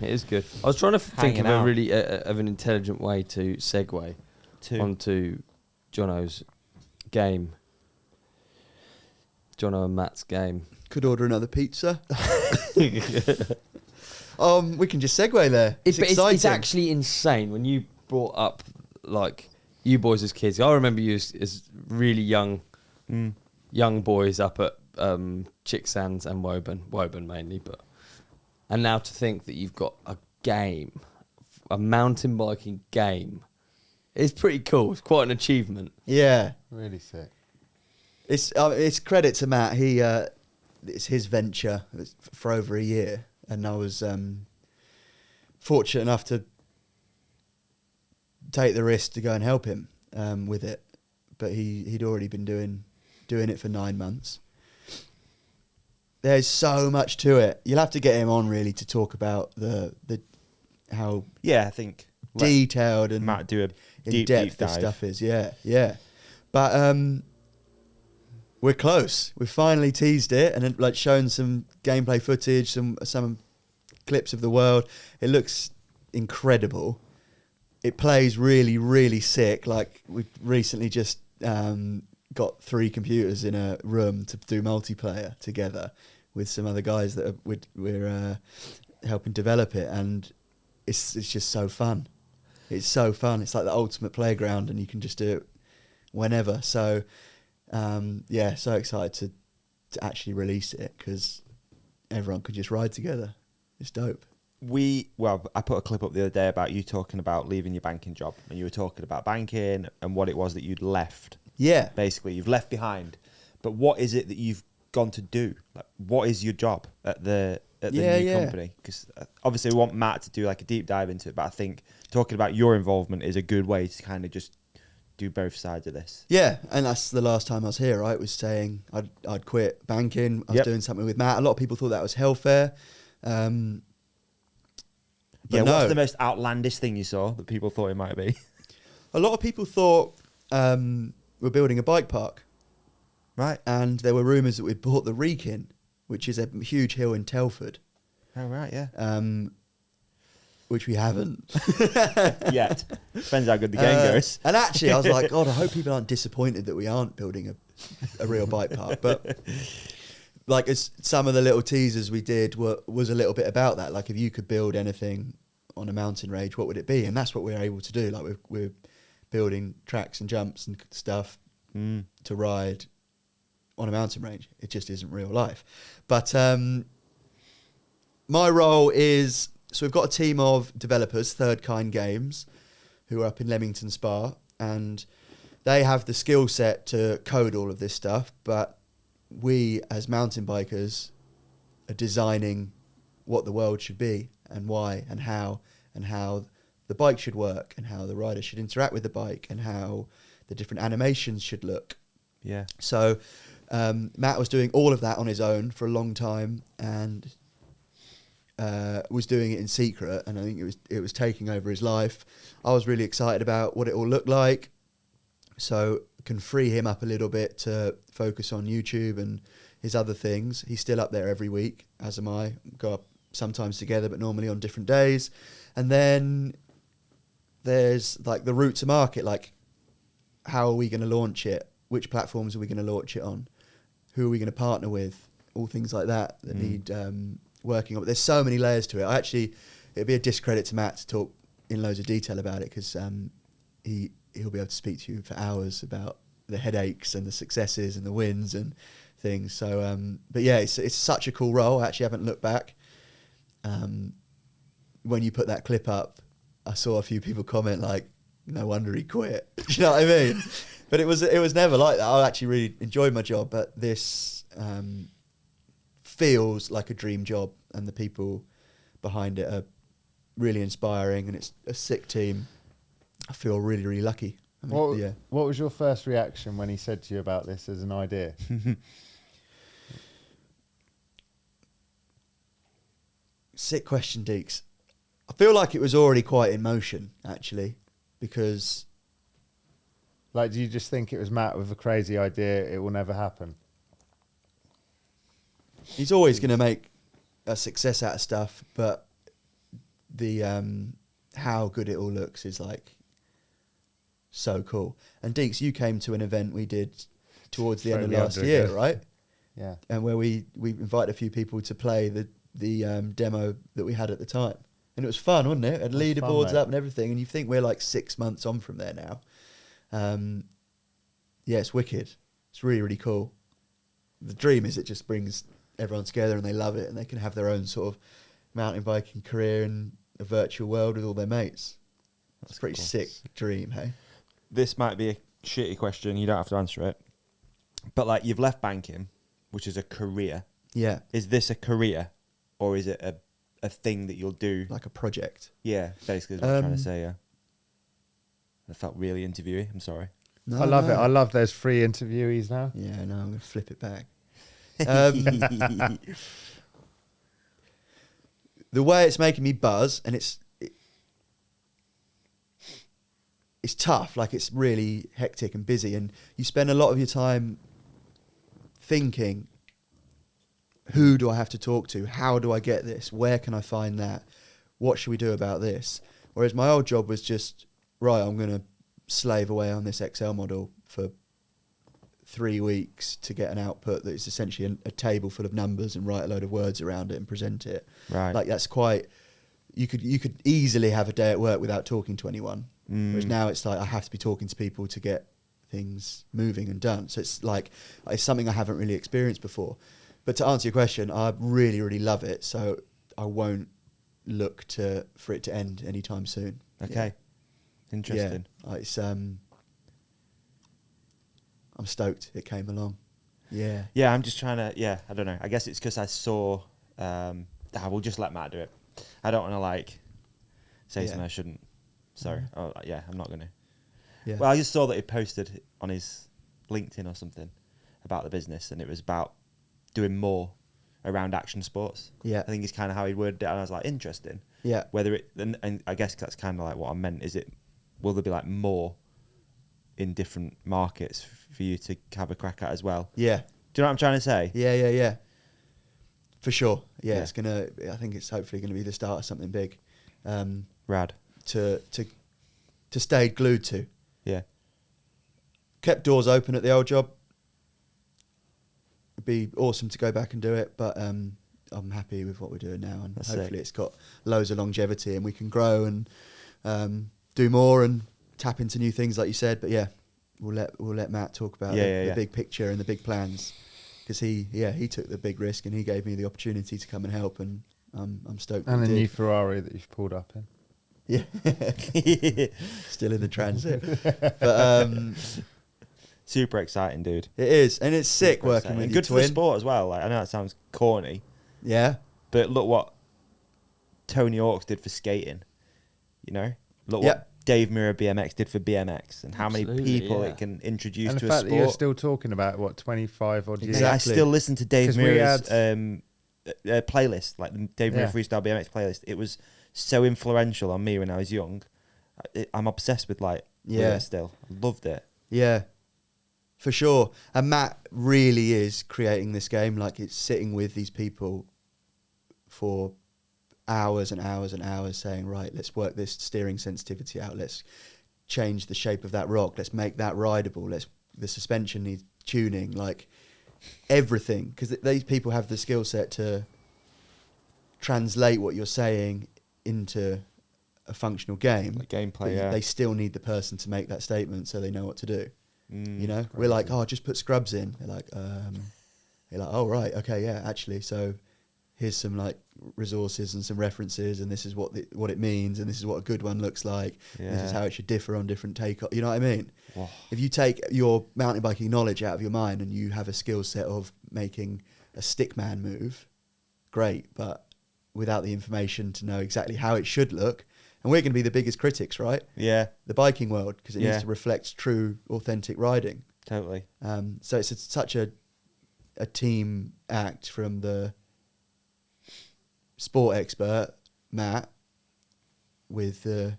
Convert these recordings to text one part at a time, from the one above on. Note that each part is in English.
It is good. I was trying to think of Hanging out. a really of an intelligent way to segue onto Jono's game. Jono and Matt's game. Could order another pizza. We can just segue there. It's exciting. It's actually insane when you brought up like you boys as kids. I remember you as really young boys up at Chicksands and Woburn mainly, and now to think that you've got a game, a mountain biking game, it's pretty cool. It's quite an achievement. Yeah, Really sick. it's credit to Matt. It's his venture for over a year, and I was fortunate enough to take the risk to go and help him with it. But he'd already been doing it for 9 months. There's so much to it. You'll have to get him on really to talk about the how I think detailed and Matt do a in depth this stuff is. Yeah. But we're close. We've finally teased it and like shown some gameplay footage, some clips of the world. It looks incredible. It plays really, really sick. Like we recently just got 3 computers in a room to do multiplayer together with some other guys that we're helping develop it, and it's just so fun. It's so fun. It's like the ultimate playground, and you can just do it whenever. So so excited to actually release it because everyone could just ride together. It's dope. I put a clip up the other day about you talking about leaving your banking job, and you were talking about banking and what it was that you'd left. Yeah. Basically, you've left behind. But what is it that you've gone to do? Like, what is your job at the new company? Because obviously we want Matt to do like a deep dive into it, but I think talking about your involvement is a good way to kind of just do both sides of this. Yeah, and that's the last time I was here, right? Was saying I'd quit banking. I was doing something with Matt. A lot of people thought that was hellfare. What's the most outlandish thing you saw that people thought it might be? A lot of people thought we're building a bike park. Right. And there were rumours that we'd bought the Wrekin, which is a huge hill in Telford. Oh, right, yeah. Which we haven't. Yet. Depends how good the game goes. And actually, I was like, God, I hope people aren't disappointed that we aren't building a real bike park. But like some of the little teasers we did was a little bit about that. Like if you could build anything on a mountain range, what would it be? And that's what we're able to do. Like we're building tracks and jumps and stuff to ride on a mountain range. It just isn't real life. But my role is, so we've got a team of developers, Third Kind Games, who are up in Leamington Spa, and they have the skill set to code all of this stuff, but we as mountain bikers are designing what the world should be and why and how the bike should work and how the rider should interact with the bike and how the different animations should look. Yeah. So Matt was doing all of that on his own for a long time and was doing it in secret, and I think it was taking over his life. I was really excited about what it all looked like, so can free him up a little bit to focus on YouTube and his other things. He's still up there every week, as am I. Go up sometimes together, but normally on different days. And then there's like the route to market, like how are we going to launch it? Which platforms are we going to launch it on? Who are we going to partner with? All things like that need working on. But there's so many layers to it. It'd be a discredit to Matt to talk in loads of detail about it, because he'll be able to speak to you for hours about the headaches and the successes and the wins and things. So, but yeah, it's such a cool role. I actually haven't looked back. When you put that clip up, I saw a few people comment like, no wonder he quit. Do you know what I mean? But it was never like that. I actually really enjoyed my job, but this feels like a dream job, and the people behind it are really inspiring, and it's a sick team. I feel really, really lucky. I mean, What was your first reaction when he said to you about this as an idea? Sick question, Deeks. I feel like it was already quite in motion, actually, because... Like, do you just think it was Matt with a crazy idea, it will never happen? He's always going to make a success out of stuff, but the how good it all looks is like so cool. And Deeks, you came to an event we did towards the end of last year, right? Yeah. And where we invited a few people to play the demo that we had at the time. And it was fun, wasn't it? Had leaderboards up and everything. And you think we're like 6 months on from there now. Yeah, it's wicked. It's really, really cool. The dream is it just brings everyone together and they love it and they can have their own sort of mountain biking career in a virtual world with all their mates. That's a pretty sick dream, hey? This might be a shitty question. You don't have to answer it. But like, you've left banking, which is a career. Yeah. Is this a career, or is it a thing that you'll do? Like a project. Yeah, basically is what I'm trying to say, yeah. That felt really interviewy. I'm sorry. No, I love no. it. I love those free interviewees now. Yeah, no, I'm going to flip it back. The way it's making me buzz, and it's tough, like it's really hectic and busy, and you spend a lot of your time thinking, who do I have to talk to? How do I get this? Where can I find that? What should we do about this? Whereas my old job was just, right, I'm going to slave away on this Excel model for 3 weeks to get an output that is essentially a table full of numbers and write a load of words around it and present it. Right. Like that's quite, you could easily have a day at work without talking to anyone. Whereas now it's like I have to be talking to people to get things moving and done. So it's like, it's something I haven't really experienced before. But to answer your question, I really, really love it. So I won't look for it to end anytime soon. Okay. Interesting. Yeah, it's I'm stoked it came along. Yeah. Yeah, I'm just trying to, I don't know. I guess it's because I saw, we'll just let Matt do it. I don't want to like say something I shouldn't. Sorry. Oh, yeah, I'm not going to. Yeah. Well, I just saw that he posted on his LinkedIn or something about the business, and it was about doing more around action sports. Yeah. I think it's kind of how he worded it, and I was like, interesting. Yeah. Whether it, and I guess that's kind of like what I meant, will there be like more in different markets for you to have a crack at as well? Yeah. Do you know what I'm trying to say? Yeah. For sure. Yeah, Yeah. I think it's hopefully gonna be the start of something big. Rad. To stay glued to. Yeah. Kept doors open at the old job. It'd be awesome to go back and do it, but I'm happy with what we're doing now, and That's hopefully sick. it's got loads of longevity and we can grow and do more and tap into new things like you said. But yeah, we'll let Matt talk about the big picture and the big plans, because he took the big risk and he gave me the opportunity to come and help, and I'm stoked. And we a did. new Ferrari that you've pulled up in. Yeah. Still in the transit. But Super exciting, dude. it is, and it's sick Super working exciting. with And you, good for the twin. sport as well. Like, I know that sounds corny, Yeah. but look what Tony Hawk's did for skating. You know, look Yep. what Dave Mirra BMX did for BMX, and how many Absolutely, people yeah. it can introduce And the to a fact that you're sport. still talking about, 25 odd years? Mate, I Exactly. still listen to Dave 'Cause we Mirra's had- playlist, like the Dave Mirra Yeah. Freestyle BMX playlist. It was so influential on me when I was young. I'm obsessed with with Yeah. it still. I loved it. Yeah, for sure. And Matt really is creating this game. Like, it's sitting with these people for hours and hours and hours saying, right, let's work this steering sensitivity out. Let's change the shape of that rock. Let's make that rideable. The suspension needs tuning, like everything. Because these people have the skill set to translate what you're saying into a functional game. Like gameplay, But yeah. they still need the person to make that statement so they know what to do. Mm, You know, we're like, oh, just put scrubs in. They're like, oh, right, okay, yeah, actually, so here's some like resources and some references, and this is what it means, and this is what a good one looks like. This is Yeah. how it should differ on different take-off. You know what I mean? Whoa. If you take your mountain biking knowledge out of your mind and you have a skill set of making a stickman move, great, but without the information to know exactly how it should look, and we're going to be the biggest critics, right? Yeah, The biking world, because it Yeah. needs to reflect true, authentic riding. totally. So it's such a team act from the sport expert, Matt, with the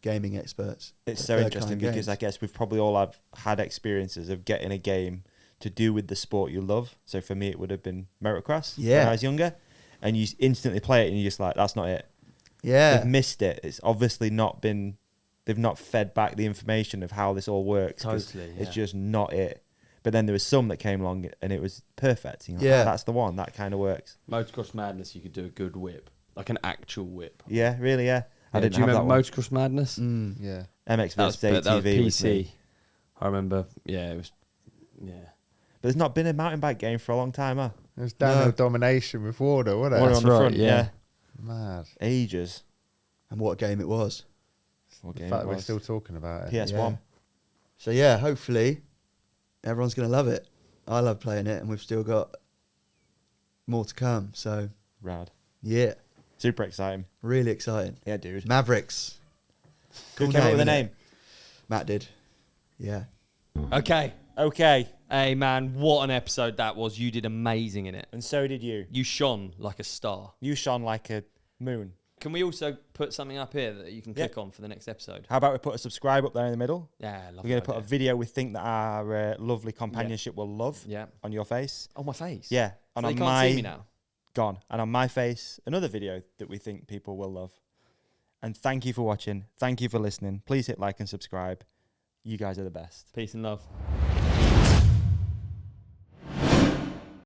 gaming experts. It's at so Third interesting Kind because Games. I guess we've probably all had experiences of getting a game to do with the sport you love. So for me, it would have been motocross when Yeah. I was younger, and you instantly play it and you're just like, that's not it. Yeah. they've missed it. It's obviously not been. They've not fed back the information of how this all works. 'Cause Totally, it's yeah. just not it. But then there was some that came along and it was perfect. You know, Yeah. that's the one that kind of works. Motocross Madness, you could do a good whip, like an actual whip. Yeah, really. Yeah, I Yeah, didn't do you have that remember one. Motocross Madness? Mm. Yeah. MX That was, versus that was ATV was PC. me. I remember. Yeah, it was. Yeah. But there's not been a mountain bike game for a long time, huh? It was downhill No. domination with Warner, wasn't it? Warner That's on the right, front, yeah. Mad. Ages. And what a game it was. What The game fact it we're was. still talking about it. PS1. Yeah. So yeah, hopefully everyone's going to love it. I love playing it, and we've still got more to come. So Rad. yeah, Super exciting. really exciting. Yeah, dude. Mavrix. Who came up with the innit? name? Matt did. Yeah. Okay. Okay. Hey man, what an episode that was! You did amazing in it. And so did you. You shone like a star. You shone like a moon. Can we also put something up here that you can click on for the next episode? How about we put a subscribe up there in the middle? Yeah, love We're going to put a video we think that our lovely companionship will love Yeah. on your face. Oh, my face. Yeah. So And they on can't my see me now. gone. And on my face, another video that we think people will love. And thank you for watching. Thank you for listening. Please hit like and subscribe. You guys are the best. Peace and love.